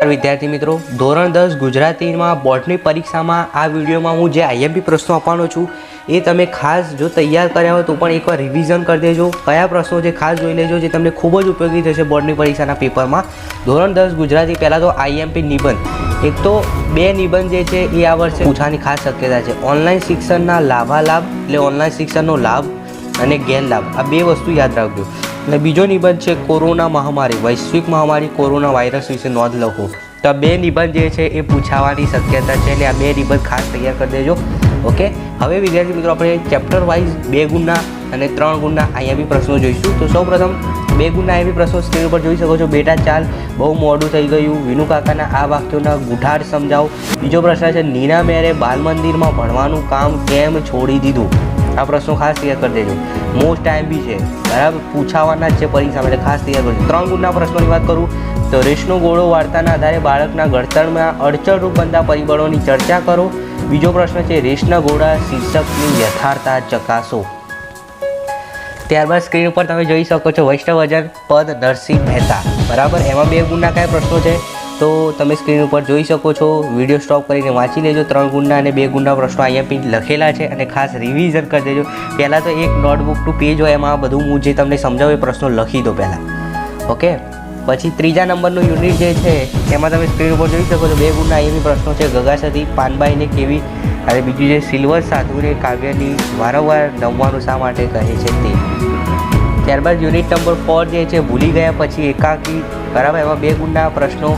વિદ્યાર્થી મિત્રો, ધોરણ 10 ગુજરાતીમાં બોર્ડની પરીક્ષામાં આ વિડીયોમાં હું જે આઈએમપી પ્રશ્નો આપવાનો છું એ તમે ખાસ જો તૈયાર કર્યા હોય તો પણ એકવાર રિવિઝન કરી દેજો. કયા પ્રશ્નો છે ખાસ જોઈ લેજો, જે તમને ખૂબ જ ઉપયોગી થશે બોર્ડની પરીક્ષાના પેપરમાં. ધોરણ 10 ગુજરાતી પહેલાં તો આઈએમપી નિબંધ, એક તો 2 નિબંધ જે છે એ આ વર્ષે પૂછવાની ખાસ શક્યતા છે. ઓનલાઈન શિક્ષણના લાભાલાભ એટલે ઓનલાઈન શિક્ષણનો લાભ અને ગેરલાભ, આ 2 વસ્તુ યાદ રાખજો. અને બીજો નિબંધ છે કોરોના મહામારી, વૈશ્વિક મહામારી કોરોના વાયરસ વિશે નોંધ લખો. તો આ 2 નિબંધ જે છે એ પૂછાવાની શક્યતા છે અને આ 2 નિબંધ ખાસ તૈયાર કરી દેજો. ઓકે, હવે વિદ્યાર્થી મિત્રો આપણે ચેપ્ટર વાઇઝ 2 ગુણના અને 3 ગુણના આઈએમપી પ્રશ્નો જોઈશું. તો સૌપ્રથમ 2 ગુણના આઈએમપી પ્રશ્નો સ્ક્રીન ઉપર જોઈ શકો છો. બેટા ચાલ, બહુ મોડું થઈ ગયું, વિનુ કાકાના આ વાક્યોના ગુઠાર સમજાવો. બીજો પ્રશ્ન છે નીના મેરે બાલ મંદિરમાં ભણવાનું કામ કેમ છોડી દીધું. આ પ્રશ્નો ખાસ તૈયાર કરી દેજો, મોસ્ટ ટાઈમ બી છે, બરાબર, પૂછાવાના જ છે પરીક્ષામાં, એટલે ખાસ તૈયાર કરજો. 3 ગુણના પ્રશ્નોની વાત કરું તો રેસનો ઘોડો વાર્તાના આધારે બાળકના ઘડતરમાં અડચણરૂપ બનતા પરિબળોની ચર્ચા કરો. બીજો પ્રશ્ન છે રેસના ઘોડા શીર્ષકની યથાર્થતા ચકાસો. ત્યારબાદ સ્ક્રીન ઉપર તમે જોઈ શકો છો વૈષ્ણવજન પદ નરસિંહ મહેતા, બરાબર. એમાં 2 ગુણના કયા પ્રશ્નો છે તો તમે સ્ક્રીન ઉપર જોઈ શકો છો. વિડીયો સ્ટોપ કરીને વાંચી લેજો. 3 ગુણના અને 2 ગુણના પ્રશ્નો આઈએમપી લખેલા છે અને ખાસ રિવિઝન કરી દેજો. પહેલાં તો એક નોટબુકનું પેજ હોય, એમાં બધું હું જે તમને સમજાવું એ પ્રશ્નો લખી દો પહેલાં. ઓકે, પછી 3જા નંબરનું યુનિટ જે છે એમાં તમે સ્ક્રીન ઉપર જોઈ શકો છો 2 ગુણના આઈએમપી પ્રશ્નો છે ગગાસતી પાનબાઈને કેવી, અને બીજું છે સિલ્વર સાધુને કાવ્યની વારંવાર નમવાનું શા માટે કહે છે તે. ત્યારબાદ યુનિટ નંબર 4 જે છે ભૂલી ગયા પછી એકાકી, બરાબર. એમાં 2 ગુણના પ્રશ્નો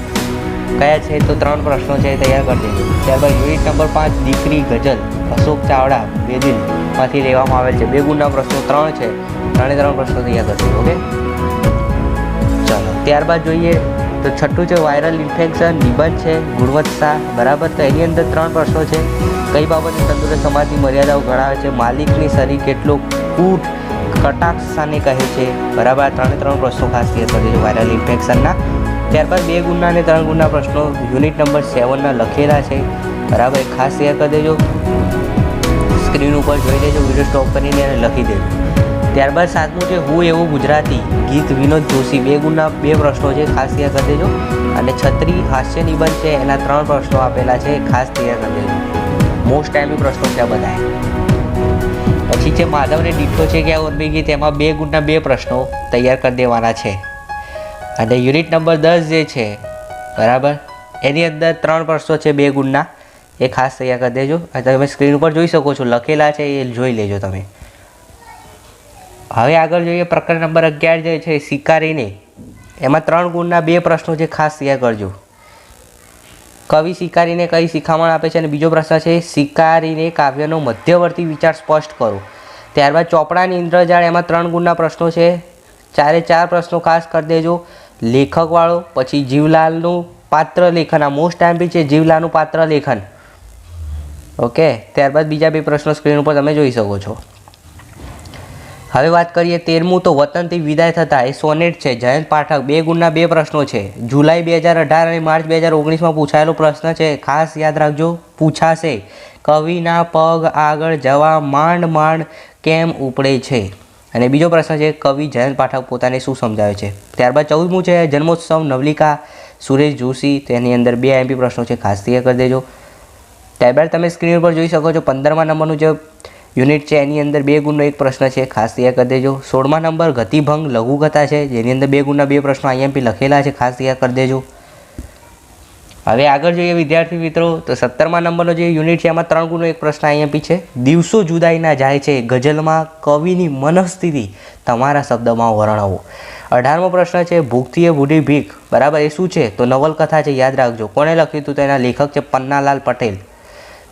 કયા છે તો 3 પ્રશ્નો છે તૈયાર કરી દેજો. ત્યારબાદ યુનિટ નંબર 5 દીકરી ગઝલ અશોક ચાવડા બેદિલમાંથી લેવામાં આવેલ છે. 2 ગુણના પ્રશ્નો 3 છે, 3 પ્રશ્નો તૈયાર કરી દેજો. ઓકે, ચાલો ત્યારબાદ જોઈએ તો 6થું છે વાયરલ ઇન્ફેક્શન નિબંધ છે ગુણવત્તા, બરાબર. તો એની અંદર 3 પ્રશ્નો છે. કઈ બાબતે તંદુરસ્ત સમાજની મર્યાદાઓ ગણાવે છે, માલિકની શરીર કેટલો કૂટ કટાક્ષાને કહે છે, બરાબર. આ 3 પ્રશ્નો ખાસ તૈયાર કરી દેજો વાયરલ ઇન્ફેક્શનના. ત્યારબાદ 2 ગુણના અને 3 ગુણના પ્રશ્નો યુનિટ નંબર 7ના લખેલા છે, બરાબર. ખાસ તૈયાર કરી દેજો. સ્ક્રીન ઉપર જોઈ લેજો, વિડીયો સ્ટોપ કરીને એને લખી દેજો. ત્યારબાદ 7મું છે હું એવું ગુજરાતી ગીત વિનોદ જોશી, 2 ગુણના 2 પ્રશ્નો છે, ખાસ તૈયાર કરી દેજો. અને 36 હાસ્ય નિબંધ છે, એના 3 પ્રશ્નો આપેલા છે, ખાસ તૈયાર કરી દેજો. મોસ્ટ ટાઈમની પ્રશ્નો છે આ બધા. પછી છે માધવને દીઠો છે કે ઉર્મી ગીત, એમાં 2 ગુણના 2 પ્રશ્નો તૈયાર કરી દેવાના છે. અને યુનિટ નંબર 10 જે છે, બરાબર, એની અંદર 3 પ્રશ્નો છે 2 ગુણના, એ ખાસ તૈયાર કરી દેજો. અને તમે સ્ક્રીન ઉપર જોઈ શકો છો લખેલા છે, એ જોઈ લેજો તમે. હવે આગળ જોઈએ પ્રકરણ નંબર 11 જે છે શિકારીને, એમાં 3 ગુણના 2 પ્રશ્નો છે, ખાસ તૈયાર કરજો. કવિ શિકારીને કઈ શિખામણ આપે છે, અને બીજો પ્રશ્ન છે શિકારીને કાવ્યનો મધ્યવર્તી વિચાર સ્પષ્ટ કરો. ત્યારબાદ ચોપડાની ઇન્દ્રજાળ, એમાં 3 ગુણના પ્રશ્નો છે, 4 પ્રશ્નો ખાસ કરી દેજો. લેખકવાળો, પછી જીવલાલનું પાત્ર લેખન, આ મોસ્ટ ટાઈમ બી છે જીવલાલનું પાત્ર લેખન. ઓકે, ત્યારબાદ બીજા 2 પ્રશ્નો સ્ક્રીન ઉપર તમે જોઈ શકો છો. હવે વાત કરીએ 13મું તો વતનથી વિદાય થતા, એ સોનેટ છે જયંત પાઠક, 2 ગુણના 2 પ્રશ્નો છે. જુલાઈ 2018 અને માર્ચ 2019માં પૂછાયેલો પ્રશ્ન છે, ખાસ યાદ રાખજો, પૂછાશે. કવિના પગ આગળ જવા માંડ માંડ કેમ ઉપડે છે. અને બીજો પ્રશ્ન છે કવિ જયંત પાઠક પોતાને શું સમજાવે છે. ત્યારબાદ 14મું છે જન્મોત્સવ નવલિકા સુરેશ જોશી, તેની અંદર 2 આઈએમપી પ્રશ્નો છે, ખાસ તૈયાર કરી દેજો. ત્યારબાદ તમે સ્ક્રીન ઉપર જોઈ શકો છો 15મા નંબરનું જે યુનિટ છે એની અંદર 2 ગુણનો 1 પ્રશ્ન છે, ખાસ તૈયાર કરી દેજો. 16મા નંબર ગતિભંગ લઘુકથા છે, જેની અંદર 2 ગુણના 2 પ્રશ્નો આઈએમપી લખેલા છે, ખાસ તૈયાર કરી દેજો. હવે આગળ જોઈએ વિદ્યાર્થી મિત્રો તો 17મા નંબરનો જે યુનિટ છે એમાં 3 ગુણનો 1 પ્રશ્ન આઈએમપી છે. દિવસો જુદાઈના જાય છે ગઝલમાં કવિની મનસ્થિતિ તમારા શબ્દમાં વર્ણવો. 18મો પ્રશ્ન છે ભૂખથી એ બુઢી ભીખ, બરાબર. એ શું છે તો નવલકથા છે, યાદ રાખજો. કોણે લખ્યું હતું તો એના લેખક છે પન્નાલાલ પટેલ.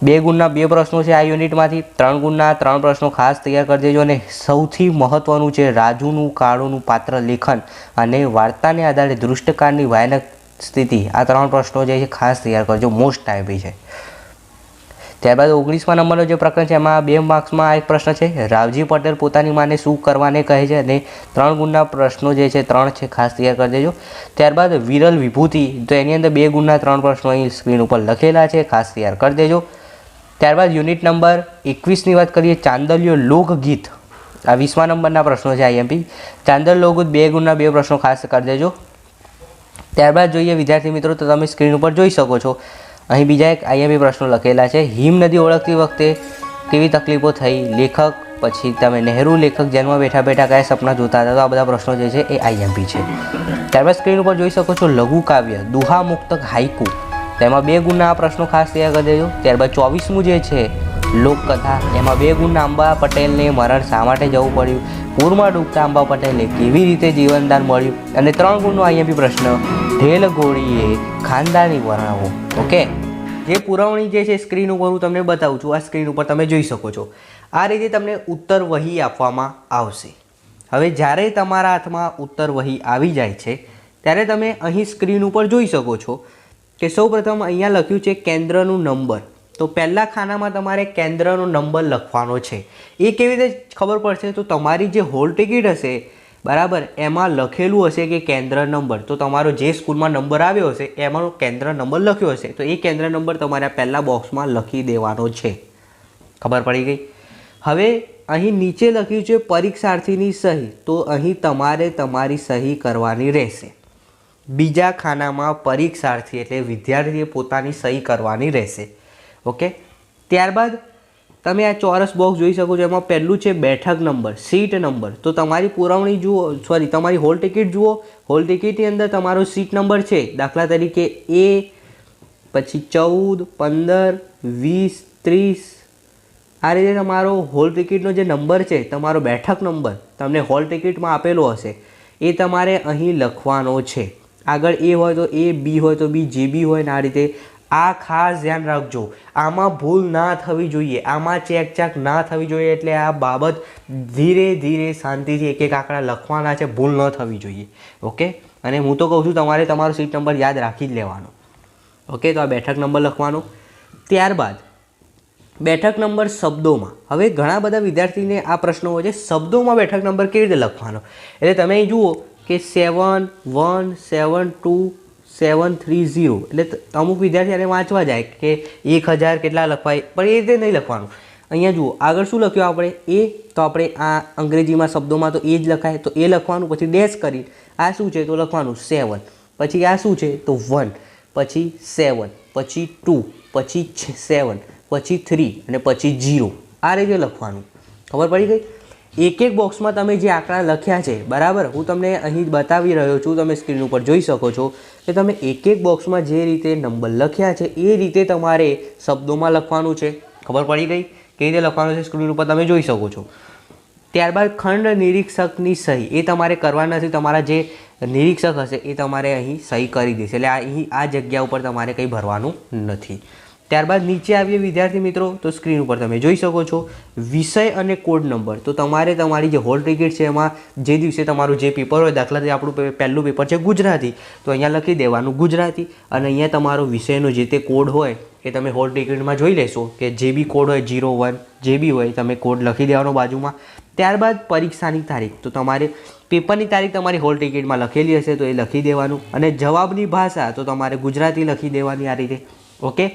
2 ગુણના 2 પ્રશ્નો છે આ યુનિટમાંથી, 3 ગુણના 3 પ્રશ્નો ખાસ તૈયાર કરી દેજો. અને સૌથી મહત્ત્વનું છે રાજુનું કાળુનું પાત્ર લેખન અને વાર્તાને આધારે દૃષ્ટકાળની ભયાનક સ્થિતિ, આ 3 પ્રશ્નો જે છે ખાસ તૈયાર કરજો, મોસ્ટ ટાઈમ છે. ત્યારબાદ 19મા નંબરનો જે પ્રકરણ છે એમાં 2 માર્ક્સમાં એક પ્રશ્ન છે રાવજી પટેલ પોતાની માને શું કરવાને કહે છે, અને 3 ગુણના પ્રશ્નો જે છે 3 છે, ખાસ તૈયાર કરી દેજો. ત્યારબાદ વિરલ વિભૂતિ, તો એની અંદર 2 ગુણના 3 પ્રશ્નો અહીં સ્ક્રીન ઉપર લખેલા છે, ખાસ તૈયાર કરી દેજો. ત્યારબાદ યુનિટ નંબર 21ની વાત કરીએ ચાંદલિયો લોકગીત, આ 20મા નંબરના પ્રશ્નો છે આઈએમપી. ચાંદલ લોકગીત 2 ગુણના 2 પ્રશ્નો ખાસ કરી દેજો. ત્યારબાદ જોઈએ વિદ્યાર્થી મિત્રો, તો તમે સ્ક્રીન ઉપર જોઈ શકો છો અહીં બીજા એક આઈએમપી પ્રશ્નો લખેલા છે. હિમ નદી ઓળખતી વખતે કેવી તકલીફો થઈ? લેખક, પછી તમે નહેરુ લેખક જેલમાં બેઠા બેઠા કયા સપના જોતા હતા? તો આ બધા પ્રશ્નો જે છે એ આઈએમપી છે. ત્યારબાદ સ્ક્રીન ઉપર જોઈ શકો છો લઘુ કાવ્ય દુહા મુક્તક હાઈકુ, તેમાં 2 ગુણના આ પ્રશ્નો ખાસ તૈયાર કરી દેજો. ત્યારબાદ 24મું જે છે લોકકથા, એમાં 2 ગુણના અંબા પટેલને મરણ શા માટે જવું પડ્યું? પૂરમાં ડૂબતા અંબા પટેલને કેવી રીતે જીવનદાન મળ્યું? અને 3 ગુણનો આઈએમપી પ્રશ્ન ઢેલ ગોળીએ ખાનદાની વર્ણવો. ઓકે, જે પુરવણી જે છે સ્ક્રીન ઉપર હું તમને બતાવું છું, આ સ્ક્રીન ઉપર તમે જોઈ શકો છો. આ રીતે તમને ઉત્તર વહી આપવામાં આવશે. હવે જ્યારે તમારા હાથમાં ઉત્તર વહી આવી જાય છે ત્યારે તમે અહીં સ્ક્રીન ઉપર જોઈ શકો છો કે સૌપ્રથમ અહીંયા લખ્યું છે કેન્દ્રનું નંબર. તો પહેલા ખાનામાં તમારે કેન્દ્રનો નંબર લખવાનો છે. એ કેવી રીતે ખબર પડશે? તો તમારી જે હોલ ટિકિટ હશે બરાબર, એમાં લખેલું હશે કે કેન્દ્ર નંબર. તો તમારો જે સ્કૂલમાં નંબર આવ્યો હશે એમાંનો કેન્દ્ર નંબર લખ્યો હશે, તો એ કેન્દ્ર નંબર તમારે પહેલા બોક્સમાં લખી દેવાનો છે. ખબર પડી ગઈ? હવે અહીં નીચે લખ્યું છે પરીક્ષાર્થીની સહી, તો અહીં તમારે તમારી સહી કરવાની રહેશે. બીજા ખાનામાં પરીક્ષાર્થી એટલે વિદ્યાર્થીએ પોતાની સહી કરવાની રહેશે. ઓકે, ત્યારબાદ તમે આ ચોરસ બોક્સ જોઈ શકો છો, એમાં પહેલું છે બેઠક નંબર, સીટ નંબર. તો તમારી પુરવણી જુઓ, તમારી હોલ ટિકિટ જુઓ. હોલ ટિકિટની અંદર તમારો સીટ નંબર છે, દાખલા તરીકે A, પછી 14, 15, 20, 30. આ રીતે તમારો હોલ ટિકિટનો જે નંબર છે, તમારો બેઠક નંબર તમને હોલ ટિકિટમાં આપેલો હશે, એ તમારે અહીં લખવાનો છે. આગળ A હોય તો A, B હોય તો B, જે બી હોય ને આ રીતે. આ ખાસ ધ્યાન રાખજો, આમાં ભૂલ ના થવી જોઈએ, આમાં ચેક ના થવી જોઈએ. એટલે આ બાબત ધીરે ધીરે શાંતિથી એક એક આંકડા લખવાના છે, ભૂલ ન થવી જોઈએ. ઓકે, અને હું તો કહું છું તમારે તમારો સીટ નંબર યાદ રાખી જ લેવાનો. ઓકે, તો આ બેઠક નંબર લખવાનો. ત્યારબાદ બેઠક નંબર શબ્દોમાં. હવે ઘણા બધા વિદ્યાર્થીને આ પ્રશ્નો હોય છે, શબ્દોમાં બેઠક નંબર કેવી રીતે લખવાનો? એટલે તમે અહીં જુઓ કે 71727 730. એટલે અમુક વિદ્યાર્થી આને વાંચવા જાય કે 1000 કેટલા લખવાય, પણ એ રીતે નહીં લખવાનું. અહીંયા જુઓ આગળ શું લખ્યું આપણે? એ, તો આપણે આ અંગ્રેજીમાં શબ્દોમાં તો એ જ લખાય, તો એ લખવાનું. પછી ડેશ કરી આ શું છે તો લખવાનું 7. પછી આ શું છે તો 1, પછી 7, પછી 2, પછી 7, પછી 3 અને પછી 0. આ રીતે લખવાનું. ખબર પડી ગઈ? એક એક બોક્સમાં તમે જે આંકડા લખ્યા છે બરાબર, હું તમને અહીં બતાવી રહ્યો છું, તમે સ્ક્રીન ઉપર જોઈ શકો છો કે તમે એક એક બોક્સમાં જે રીતે નંબર લખ્યા છે એ રીતે તમારે શબ્દોમાં લખવાનું છે. ખબર પડી ગઈ? કેવી રીતે લખવાનું છે સ્ક્રીન ઉપર તમે જોઈ શકો છો. ત્યારબાદ ખંડ નિરીક્ષકની સહી એ તમારે કરવાની નથી, તમારા જે નિરીક્ષક હશે એ તમારે અહીં સહી કરી દેશે. એટલે અહીં આ જગ્યા ઉપર તમારે કંઈ ભરવાનું નથી. ત્યારબાદ નીચે આવીએ વિદ્યાર્થી મિત્રો, તો સ્ક્રીન ઉપર તમે જોઈ શકો છો વિષય અને કોડ નંબર. તો તમારે તમારી જે હોલ ટિકિટ છે એમાં જે દિવસે તમારું જે પેપર હોય, દાખલા તરીકે આપણું પહેલું પેપર છે ગુજરાતી, તો અહીંયા લખી દેવાનું ગુજરાતી. અને અહીંયા તમારો વિષયનો જે તે કોડ હોય એ તમે હોલ ટિકિટમાં જોઈ લેશો કે જે બી કોડ હોય 01 જે બી હોય તમે કોડ લખી દેવાનો બાજુમાં. ત્યારબાદ પરીક્ષાની તારીખ, તો તમારે પેપરની તારીખ તમારી હોલ ટિકિટમાં લખેલી હશે તો એ લખી દેવાનું. અને જવાબની ભાષા તો તમારે ગુજરાતી લખી દેવાની આ રીતે. ઓકે,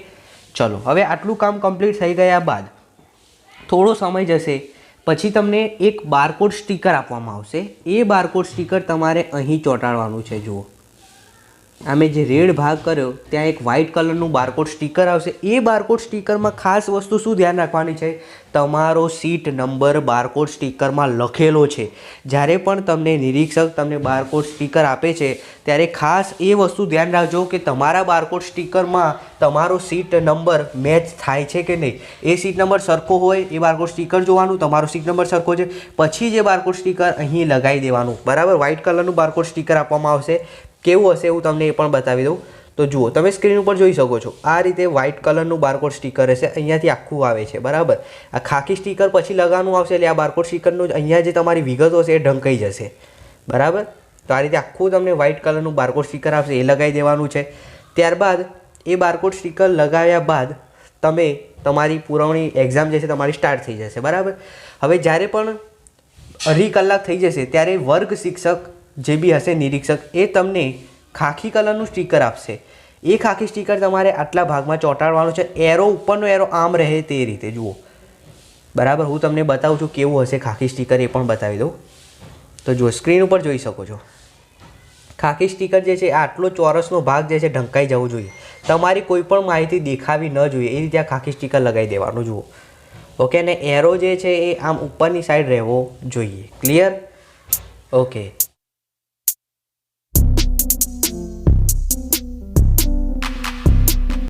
ચલો હવે આટલું કામ કમ્પ્લીટ થઈ ગયા બાદ થોડો સમય જશે પછી તમને એક બારકોડ સ્ટીકર આપવામાં આવશે. એ બારકોડ સ્ટીકર તમારે અહીં ચોંટાડવાનું છે. જુઓ, અમે જે રેડ ભાગ કર્યો ત્યાં એક વ્હાઇટ કલરનું બારકોડ સ્ટીકર આવશે. એ બારકોડ સ્ટીકરમાં ખાસ વસ્તુ શું ધ્યાન રાખવાની છે? તમારો સીટ નંબર બારકોડ સ્ટીકરમાં લખેલો છે. જ્યારે પણ તમને નિરીક્ષક તમને બારકોડ સ્ટીકર આપે છે ત્યારે ખાસ એ વસ્તુ ધ્યાન રાખજો કે તમારા બારકોડ સ્ટીકરમાં તમારો સીટ નંબર મેચ થાય છે કે નહીં. એ સીટ નંબર સરખો હોય એ બારકોડ સ્ટીકર જોવાનું, તમારો સીટ નંબર સરખો છે પછી જે બારકોડ સ્ટીકર અહીં લગાવી દેવાનું. બરાબર, વ્હાઇટ કલરનું બારકોડ સ્ટીકર આપવામાં આવશે. કેવું હશે હું તમને એ પણ બતાવી દઉં. તો જુઓ, તમે સ્ક્રીન ઉપર જોઈ શકો છો આ રીતે વ્હાઇટ કલરનું બારકોડ સ્ટીકર હશે. અહીંયાથી આખું આવે છે બરાબર. આ ખાકી સ્ટીકર પછી લગાવવાનું આવશે એટલે આ બારકોડ સ્ટીકરનું અહીંયા જે તમારી વિગતો હશે એ ઢંકાઈ જશે બરાબર. તો આ રીતે આખું તમને વ્હાઇટ કલરનું બારકોડ સ્ટીકર આવશે, એ લગાવી દેવાનું છે. ત્યારબાદ એ બારકોડ સ્ટીકર લગાવ્યા બાદ તમે તમારી પુરવણી એક્ઝામ જે છે તમારી સ્ટાર્ટ થઈ જશે બરાબર. હવે જ્યારે પણ અઢી કલાક થઈ જશે ત્યારે વર્ગ શિક્ષક જે બી હશે નિરીક્ષક એ તમને ખાખી કલરનું સ્ટીકર આપશે. એ ખાખી સ્ટીકર તમારે આટલા ભાગમાં ચોંટાડવાનું છે. એરો ઉપરનો એરો આમ રહે તે રીતે જુઓ બરાબર. હું તમને બતાવું છું કેવું હશે ખાખી સ્ટીકર એ પણ બતાવી દઉં. તો જુઓ, સ્ક્રીન ઉપર જોઈ શકો છો ખાકી સ્ટીકર જે છે આટલો ચોરસનો ભાગ જે છે ઢંકાઈ જવો જોઈએ. તમારી કોઈ પણ માહિતી દેખાવી ન જોઈએ એ રીતે આ ખાકી સ્ટીકર લગાવી દેવાનું જુઓ. ઓકે, ને એરો જે છે એ આમ ઉપરની સાઈડ રહેવો જોઈએ. ક્લિયર? ઓકે.